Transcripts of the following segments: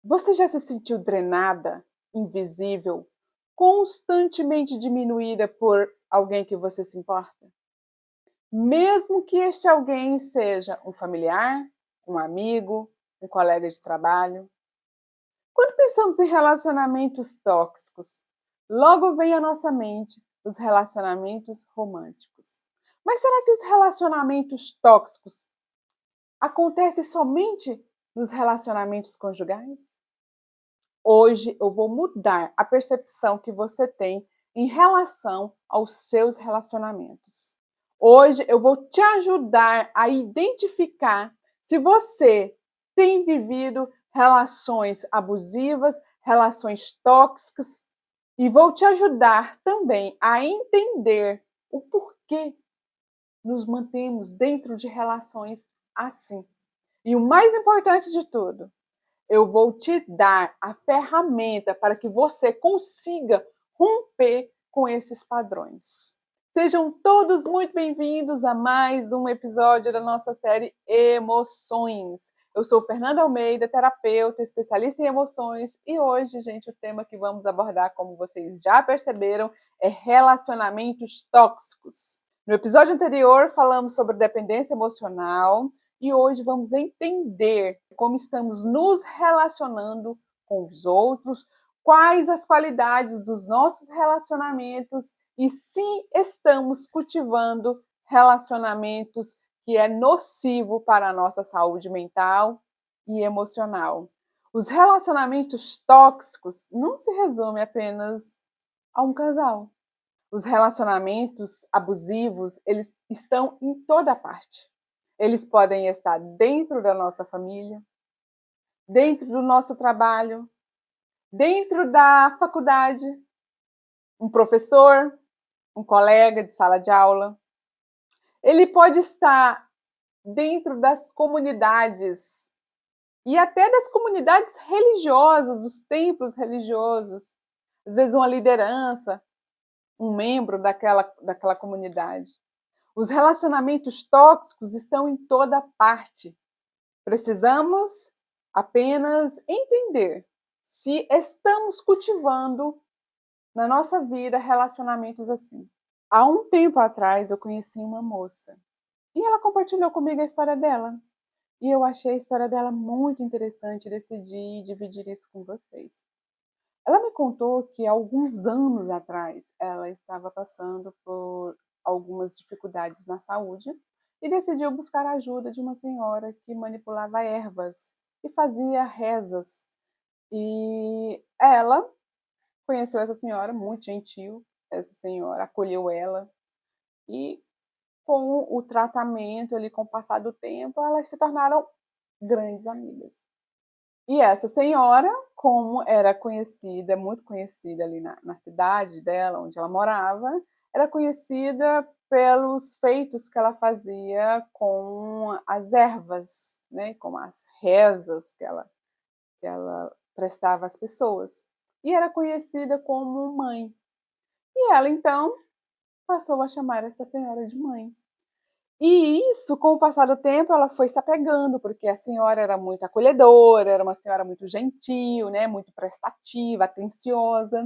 Você já se sentiu drenada, invisível, constantemente diminuída por alguém que você se importa? Mesmo que este alguém seja um familiar, um amigo, um colega de trabalho. Quando pensamos em relacionamentos tóxicos, logo vem à nossa mente os relacionamentos românticos. Mas será que os relacionamentos tóxicos acontecem somente nos relacionamentos conjugais? Hoje eu vou mudar a percepção que você tem em relação aos seus relacionamentos. Hoje eu vou te ajudar a identificar se você tem vivido relações abusivas, relações tóxicas, e vou te ajudar também a entender o porquê nos mantemos dentro de relações assim. E o mais importante de tudo, eu vou te dar a ferramenta para que você consiga romper com esses padrões. Sejam todos muito bem-vindos a mais um episódio da nossa série Emoções. Eu sou Fernanda Almeida, terapeuta, especialista em emoções, e hoje, gente, o tema que vamos abordar, como vocês já perceberam, é relacionamentos tóxicos. No episódio anterior, falamos sobre dependência emocional, e hoje vamos entender como estamos nos relacionando com os outros, quais as qualidades dos nossos relacionamentos e se estamos cultivando relacionamentos que é nocivo para a nossa saúde mental e emocional. Os relacionamentos tóxicos não se resumem apenas a um casal. Os relacionamentos abusivos, eles estão em toda parte. Eles podem estar dentro da nossa família, dentro do nosso trabalho, dentro da faculdade, um professor, um colega de sala de aula. Ele pode estar dentro das comunidades e até das comunidades religiosas, dos templos religiosos. Às vezes uma liderança, um membro daquela comunidade. Os relacionamentos tóxicos estão em toda parte. Precisamos apenas entender se estamos cultivando na nossa vida relacionamentos assim. Há um tempo atrás eu conheci uma moça e ela compartilhou comigo a história dela. E eu achei a história dela muito interessante e decidi dividir isso com vocês. Ela me contou que há alguns anos atrás ela estava passando por algumas dificuldades na saúde e decidiu buscar a ajuda de uma senhora que manipulava ervas e fazia rezas. E ela conheceu essa senhora, muito gentil, essa senhora acolheu ela e com o tratamento, ali, com o passar do tempo, elas se tornaram grandes amigas. E essa senhora, como era conhecida, muito conhecida ali na cidade dela, onde ela morava, era conhecida pelos feitos que ela fazia com as ervas, né, com as rezas que ela prestava às pessoas. E era conhecida como mãe. E ela, então, passou a chamar essa senhora de mãe. E isso, com o passar do tempo, ela foi se apegando, porque a senhora era muito acolhedora, era uma senhora muito gentil, né, muito prestativa, atenciosa.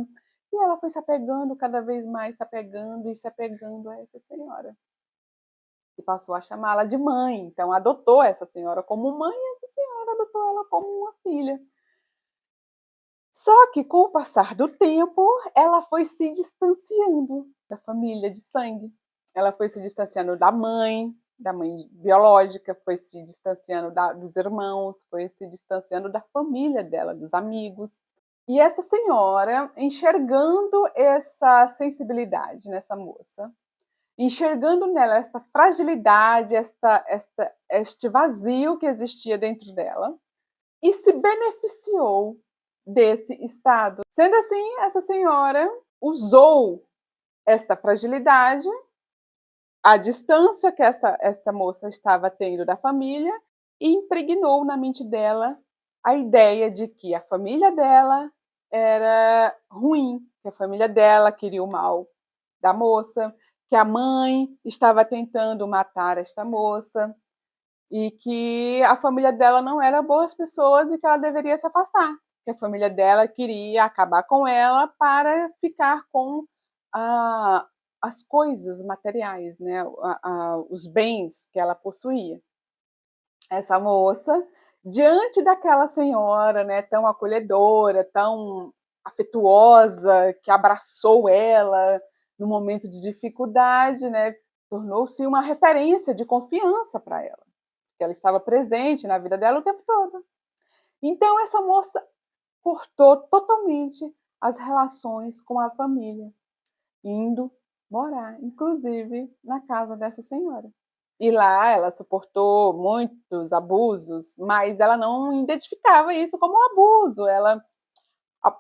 E ela foi se apegando, cada vez mais se apegando e se apegando a essa senhora. E passou a chamá-la de mãe. Então, adotou essa senhora como mãe e essa senhora adotou ela como uma filha. Só que, com o passar do tempo, ela foi se distanciando da família de sangue. Ela foi se distanciando da mãe biológica, foi se distanciando dos irmãos, foi se distanciando da família dela, dos amigos. E essa senhora, enxergando essa sensibilidade nessa moça, enxergando nela esta fragilidade, este vazio que existia dentro dela, e se beneficiou desse estado. Sendo assim, essa senhora usou esta fragilidade, a distância que esta moça estava tendo da família, e impregnou na mente dela a ideia de que a família dela era ruim, que a família dela queria o mal da moça, que a mãe estava tentando matar esta moça, e que a família dela não era boas pessoas e que ela deveria se afastar. que a família dela queria acabar com ela para ficar com as coisas materiais, né? Os bens que ela possuía. Essa moça, diante daquela senhora, né, tão acolhedora, tão afetuosa, que abraçou ela no momento de dificuldade, né, tornou-se uma referência de confiança para ela, porque ela estava presente na vida dela o tempo todo. Então essa moça cortou totalmente as relações com a família, indo morar, inclusive, na casa dessa senhora. E lá ela suportou muitos abusos, mas ela não identificava isso como um abuso, ela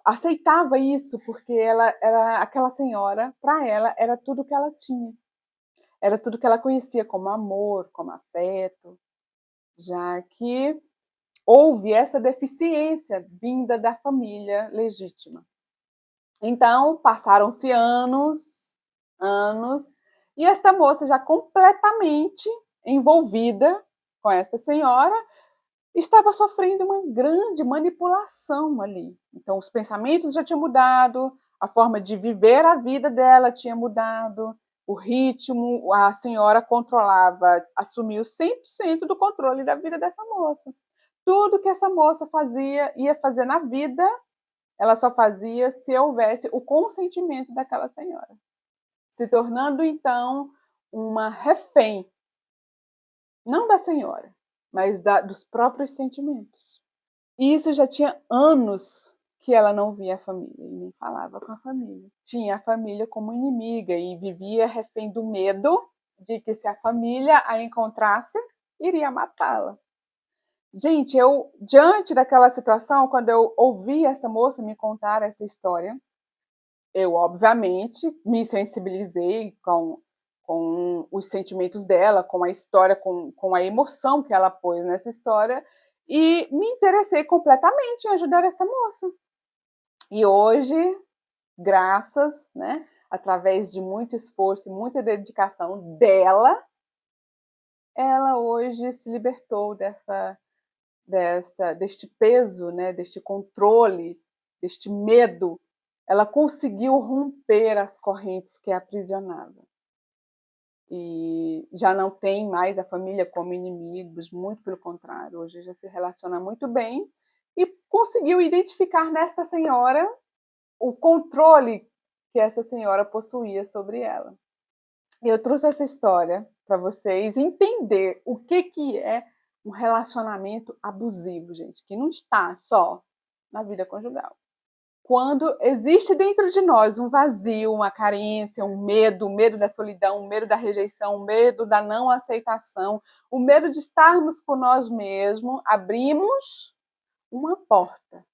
aceitava isso porque ela era aquela senhora, para ela era tudo que ela tinha, era tudo que ela conhecia como amor, como afeto, já que houve essa deficiência vinda da família legítima. Então passaram-se anos, e esta moça já completamente envolvida com esta senhora, estava sofrendo uma grande manipulação ali. Então os pensamentos já tinham mudado, a forma de viver a vida dela tinha mudado, o ritmo, a senhora controlava, assumiu 100% do controle da vida dessa moça. Tudo que essa moça ia fazer na vida, ela só fazia se houvesse o consentimento daquela senhora, se tornando então uma refém, não da senhora, mas dos próprios sentimentos. E isso já tinha anos que ela não via a família e nem falava com a família. Tinha a família como inimiga e vivia refém do medo de que, se a família a encontrasse, iria matá-la. Gente, eu, diante daquela situação, quando eu ouvi essa moça me contar essa história, eu, obviamente, me sensibilizei com os sentimentos dela, com a história, com a emoção que ela pôs nessa história, e me interessei completamente em ajudar essa moça. E hoje, graças, né, através de muito esforço e muita dedicação dela, ela hoje se libertou deste peso, né, deste controle, deste medo. Ela conseguiu romper as correntes que a aprisionavam. E já não tem mais a família como inimigos, muito pelo contrário, hoje já se relaciona muito bem e conseguiu identificar nesta senhora o controle que essa senhora possuía sobre ela. E eu trouxe essa história para vocês entender o que é um relacionamento abusivo, gente, que não está só na vida conjugal. Quando existe dentro de nós um vazio, uma carência, um medo da solidão, um medo da rejeição, um medo da não aceitação, o medo de estarmos com nós mesmos, abrimos uma porta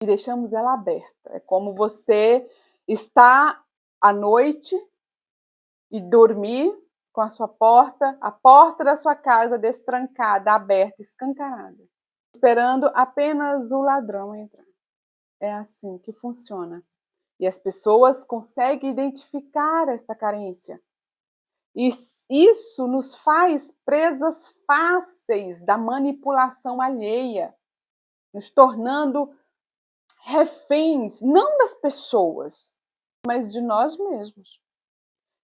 e deixamos ela aberta. É como você está à noite e dormir com a porta da sua casa destrancada, aberta, escancarada, esperando apenas o ladrão entrar. É assim que funciona. E as pessoas conseguem identificar esta carência. E isso nos faz presas fáceis da manipulação alheia, nos tornando reféns, não das pessoas, mas de nós mesmos.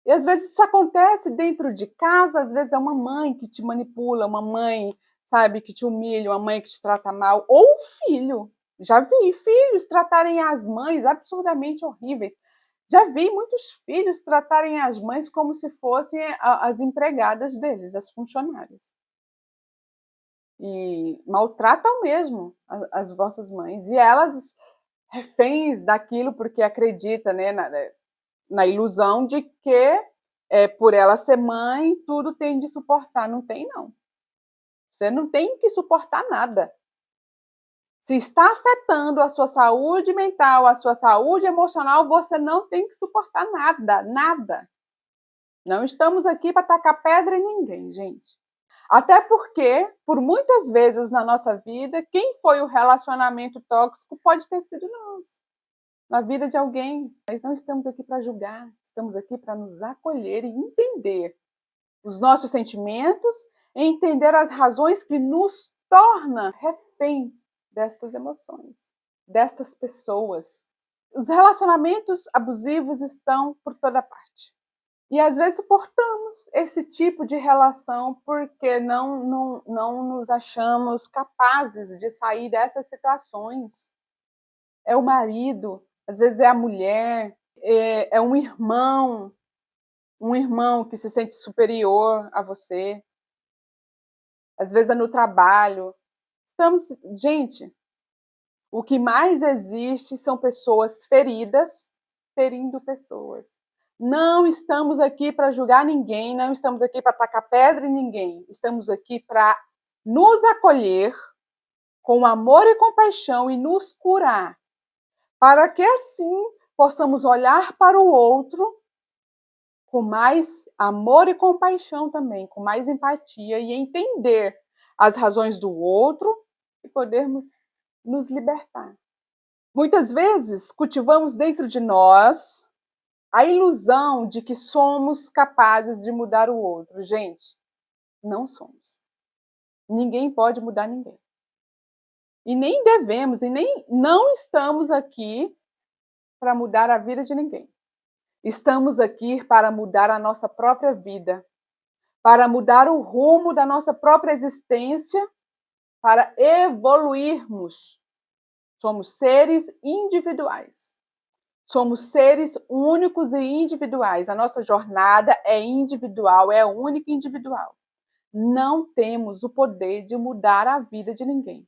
E às vezes isso acontece dentro de casa, às vezes é uma mãe que te manipula, uma mãe, sabe, que te humilha, uma mãe que te trata mal, ou um filho. Já vi filhos tratarem as mães absurdamente horríveis. Já vi muitos filhos tratarem as mães como se fossem as empregadas deles, as funcionárias. E maltratam mesmo as vossas mães. E elas, reféns daquilo, porque acredita, né, na ilusão de que, por ela ser mãe, tudo tem de suportar. Não tem, não. Você não tem que suportar nada. Se está afetando a sua saúde mental, a sua saúde emocional, você não tem que suportar nada, nada. Não estamos aqui para tacar pedra em ninguém, gente. Até porque, por muitas vezes na nossa vida, quem foi o relacionamento tóxico pode ter sido nós, na vida de alguém. Mas não estamos aqui para julgar, estamos aqui para nos acolher e entender os nossos sentimentos, e entender as razões que nos tornam refém destas emoções, destas pessoas. Os relacionamentos abusivos estão por toda parte. E às vezes suportamos esse tipo de relação porque não nos achamos capazes de sair dessas situações. É o marido, às vezes é a mulher, é um irmão que se sente superior a você, às vezes é no trabalho. Gente, o que mais existe são pessoas feridas ferindo pessoas. Não estamos aqui para julgar ninguém, não estamos aqui para tacar pedra em ninguém. Estamos aqui para nos acolher com amor e compaixão e nos curar, para que assim possamos olhar para o outro com mais amor e compaixão também, com mais empatia e entender as razões do outro e podermos nos libertar. Muitas vezes cultivamos dentro de nós a ilusão de que somos capazes de mudar o outro. Gente, não somos. Ninguém pode mudar ninguém. E nem devemos, e nem não estamos aqui para mudar a vida de ninguém. Estamos aqui para mudar a nossa própria vida, para mudar o rumo da nossa própria existência, para evoluirmos. Somos seres individuais. Somos seres únicos e individuais. A nossa jornada é individual, é única e individual. Não temos o poder de mudar a vida de ninguém.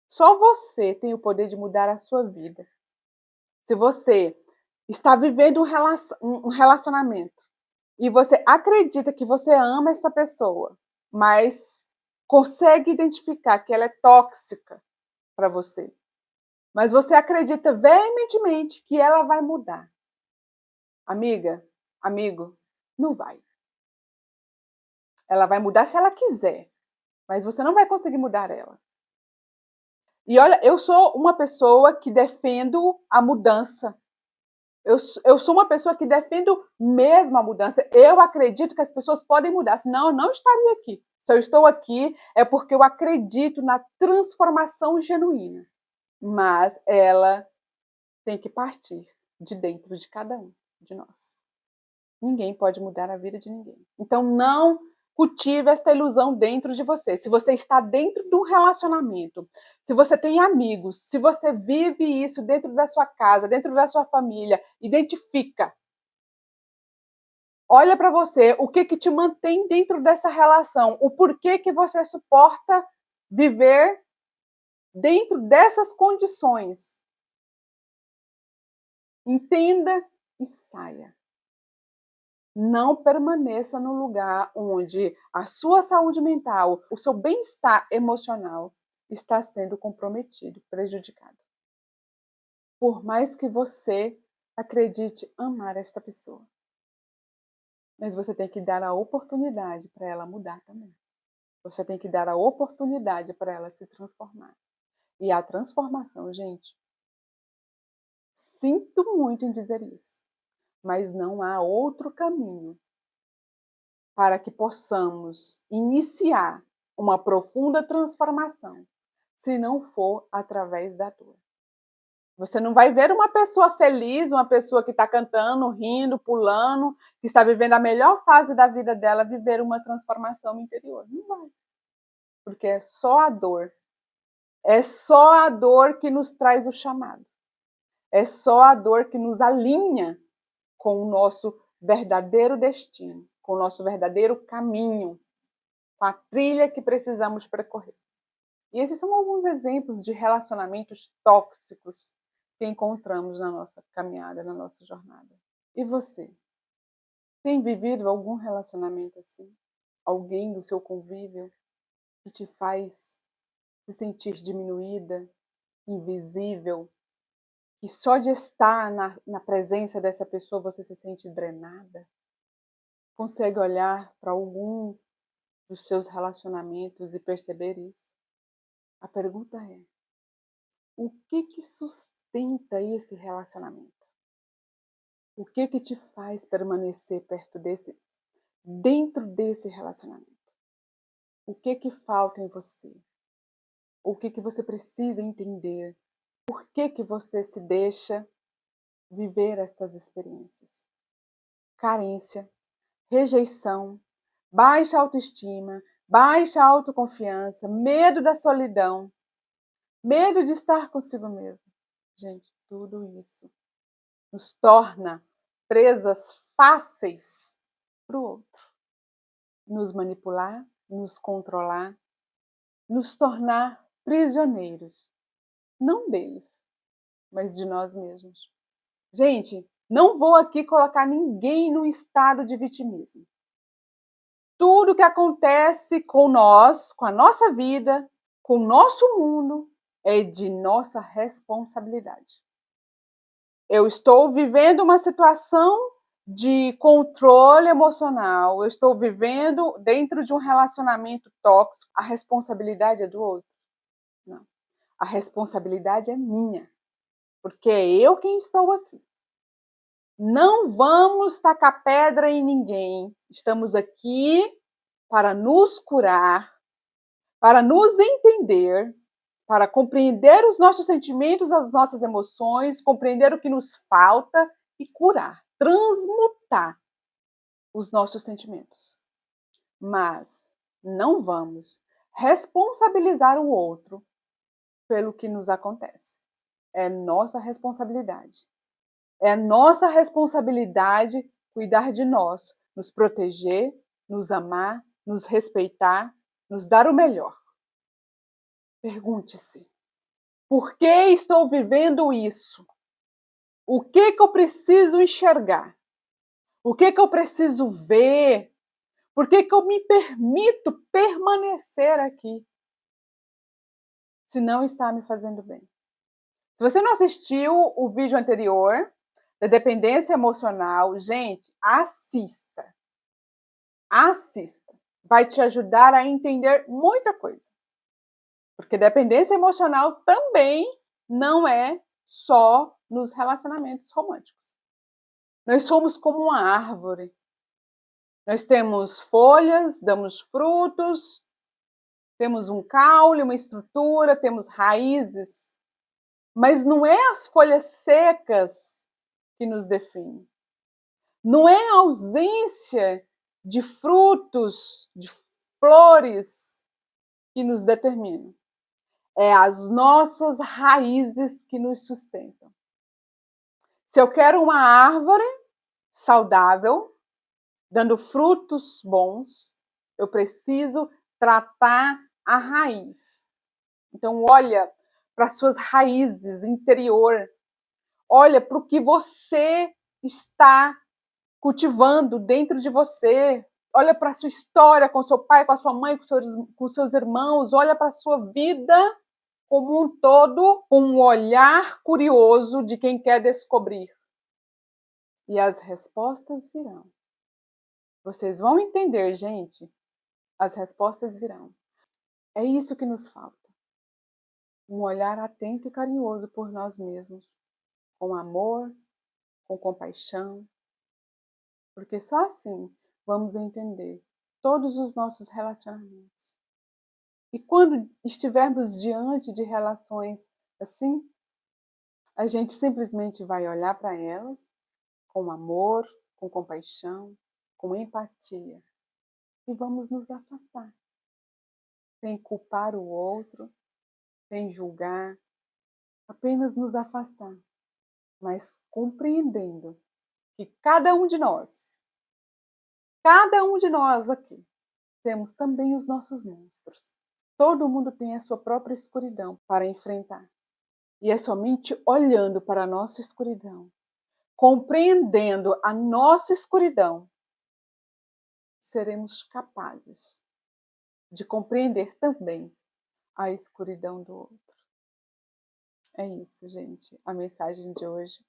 Só você tem o poder de mudar a sua vida. Se você está vivendo um relacionamento e você acredita que você ama essa pessoa, mas consegue identificar que ela é tóxica para você, mas você acredita veementemente que ela vai mudar. Amiga, amigo, não vai. Ela vai mudar se ela quiser, mas você não vai conseguir mudar ela. E olha, eu sou uma pessoa que defendo a mudança. Eu sou uma pessoa que defendo mesmo a mudança. Eu acredito que as pessoas podem mudar, senão eu não estaria aqui. Se eu estou aqui, é porque eu acredito na transformação genuína. Mas ela tem que partir de dentro de cada um de nós. Ninguém pode mudar a vida de ninguém. Então não cultive esta ilusão dentro de você. Se você está dentro de um relacionamento, se você tem amigos, se você vive isso dentro da sua casa, dentro da sua família, identifica. Olha para você, o que te mantém dentro dessa relação, o porquê que você suporta viver dentro dessas condições. Entenda e saia. Não permaneça no lugar onde a sua saúde mental, o seu bem-estar emocional está sendo comprometido, prejudicado. Por mais que você acredite amar esta pessoa. Mas você tem que dar a oportunidade para ela mudar também. Você tem que dar a oportunidade para ela se transformar. E a transformação, gente, sinto muito em dizer isso, mas não há outro caminho para que possamos iniciar uma profunda transformação, se não for através da dor. Você não vai ver uma pessoa feliz, uma pessoa que está cantando, rindo, pulando, que está vivendo a melhor fase da vida dela, viver uma transformação interior. Não vai. Porque é só a dor. É só a dor que nos traz o chamado. É só a dor que nos alinha com o nosso verdadeiro destino, com o nosso verdadeiro caminho, com a trilha que precisamos percorrer. E esses são alguns exemplos de relacionamentos tóxicos que encontramos na nossa caminhada, na nossa jornada. E você? Tem vivido algum relacionamento assim? Alguém do seu convívio que te faz se sentir diminuída, invisível, que só de estar na presença dessa pessoa você se sente drenada? Consegue olhar para algum dos seus relacionamentos e perceber isso? A pergunta é: o que sustenta esse relacionamento? O que te faz permanecer dentro desse relacionamento? O que falta em você? O que você precisa entender Por que você se deixa viver estas experiências? Carência, rejeição, baixa autoestima, baixa autoconfiança, medo da solidão, medo de estar consigo mesmo. Gente, tudo isso nos torna presas fáceis para o outro. Nos manipular, nos controlar, nos tornar prisioneiros. Não deles, mas de nós mesmos. Gente, não vou aqui colocar ninguém no estado de vitimismo. Tudo que acontece com nós, com a nossa vida, com o nosso mundo, é de nossa responsabilidade. Eu estou vivendo uma situação de controle emocional, eu estou vivendo dentro de um relacionamento tóxico, a responsabilidade é do outro? Não. A responsabilidade é minha, porque é eu quem estou aqui. Não vamos tacar pedra em ninguém. Estamos aqui para nos curar, para nos entender, para compreender os nossos sentimentos, as nossas emoções, compreender o que nos falta e curar, transmutar os nossos sentimentos. Mas não vamos responsabilizar o outro pelo que nos acontece. É nossa responsabilidade. É nossa responsabilidade cuidar de nós, nos proteger, nos amar, nos respeitar, nos dar o melhor. Pergunte-se: por que estou vivendo isso? O que eu preciso enxergar? O que eu preciso ver? Por que eu me permito permanecer aqui se não está me fazendo bem? Se você não assistiu o vídeo anterior da dependência emocional, gente, assista. Assista. Vai te ajudar a entender muita coisa. Porque dependência emocional também não é só nos relacionamentos românticos. Nós somos como uma árvore. Nós temos folhas, damos frutos, temos um caule, uma estrutura, temos raízes. Mas não é as folhas secas que nos definem. Não é a ausência de frutos, de flores que nos determina. É as nossas raízes que nos sustentam. Se eu quero uma árvore saudável, dando frutos bons, eu preciso tratar a raiz. Então, olha para as suas raízes interior. Olha para o que você está cultivando dentro de você. Olha para a sua história com seu pai, com a sua mãe, com seus irmãos. Olha para a sua vida como um todo, com um olhar curioso de quem quer descobrir. E as respostas virão. Vocês vão entender, gente. As respostas virão. É isso que nos falta. Um olhar atento e carinhoso por nós mesmos. Com amor, com compaixão. Porque só assim vamos entender todos os nossos relacionamentos. E quando estivermos diante de relações assim, a gente simplesmente vai olhar para elas com amor, com compaixão, com empatia. E vamos nos afastar. Sem culpar o outro, sem julgar, apenas nos afastar. Mas compreendendo que cada um de nós aqui, temos também os nossos monstros. Todo mundo tem a sua própria escuridão para enfrentar. E é somente olhando para a nossa escuridão, compreendendo a nossa escuridão, seremos capazes de compreender também a escuridão do outro. É isso, gente, a mensagem de hoje.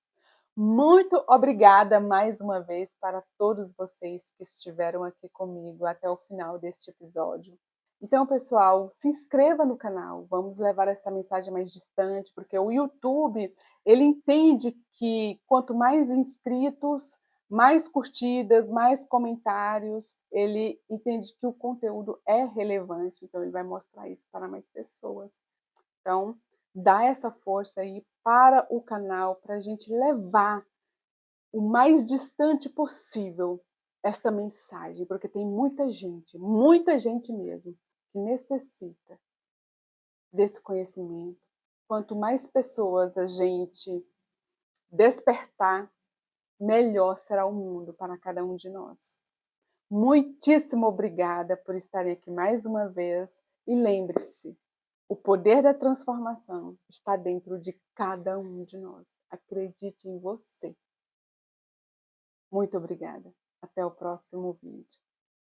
Muito obrigada mais uma vez para todos vocês que estiveram aqui comigo até o final deste episódio. Então, pessoal, se inscreva no canal, vamos levar essa mensagem mais distante, porque o YouTube, ele entende que quanto mais inscritos, mais curtidas, mais comentários, ele entende que o conteúdo é relevante, então ele vai mostrar isso para mais pessoas. Então, dar essa força aí para o canal, para a gente levar o mais distante possível esta mensagem, porque tem muita gente mesmo, que necessita desse conhecimento. Quanto mais pessoas a gente despertar, melhor será o mundo para cada um de nós. Muitíssimo obrigada por estarem aqui mais uma vez e lembre-se, o poder da transformação está dentro de cada um de nós. Acredite em você. Muito obrigada. Até o próximo vídeo.